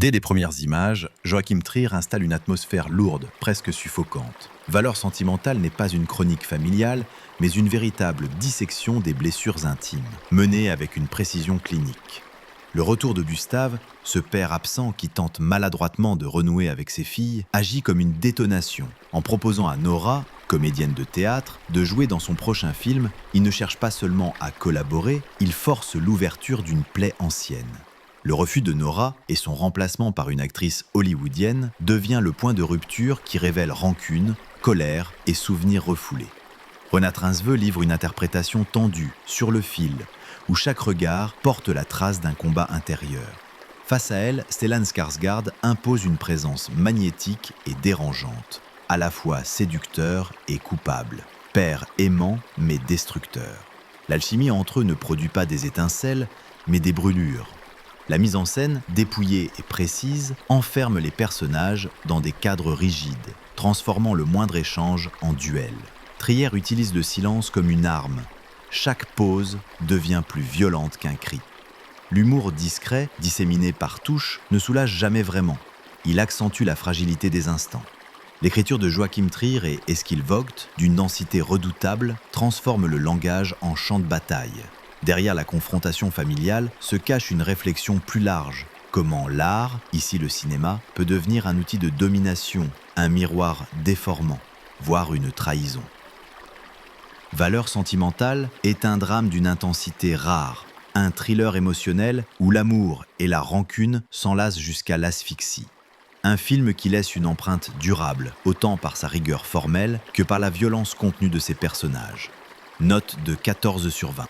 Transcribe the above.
Dès les premières images, Joachim Trier installe une atmosphère lourde, presque suffocante. Valeurs sentimentales n'est pas une chronique familiale, mais une véritable dissection des blessures intimes, menée avec une précision clinique. Le retour de Gustave, ce père absent qui tente maladroitement de renouer avec ses filles, agit comme une détonation. En proposant à Nora, comédienne de théâtre, de jouer dans son prochain film, il ne cherche pas seulement à collaborer, il force l'ouverture d'une plaie ancienne. Le refus de Nora et son remplacement par une actrice hollywoodienne devient le point de rupture qui révèle rancune, colère et souvenirs refoulés. Renate Reinsve livre une interprétation tendue, sur le fil, où chaque regard porte la trace d'un combat intérieur. Face à elle, Stellan Skarsgård impose une présence magnétique et dérangeante, à la fois séducteur et coupable, père aimant mais destructeur. L'alchimie entre eux ne produit pas des étincelles, mais des brûlures. La mise en scène, dépouillée et précise, enferme les personnages dans des cadres rigides, transformant le moindre échange en duel. Trier utilise le silence comme une arme. Chaque pause devient plus violente qu'un cri. L'humour discret, disséminé par touches, ne soulage jamais vraiment. Il accentue la fragilité des instants. L'écriture de Joachim Trier et Eskil Vogt, d'une densité redoutable, transforme le langage en champ de bataille. Derrière la confrontation familiale se cache une réflexion plus large. Comment l'art, ici le cinéma, peut devenir un outil de domination, un miroir déformant, voire une trahison. Valeurs sentimentales est un drame d'une intensité rare, un thriller émotionnel où l'amour et la rancune s'enlacent jusqu'à l'asphyxie. Un film qui laisse une empreinte durable, autant par sa rigueur formelle que par la violence contenue de ses personnages. Note de 14 sur 20.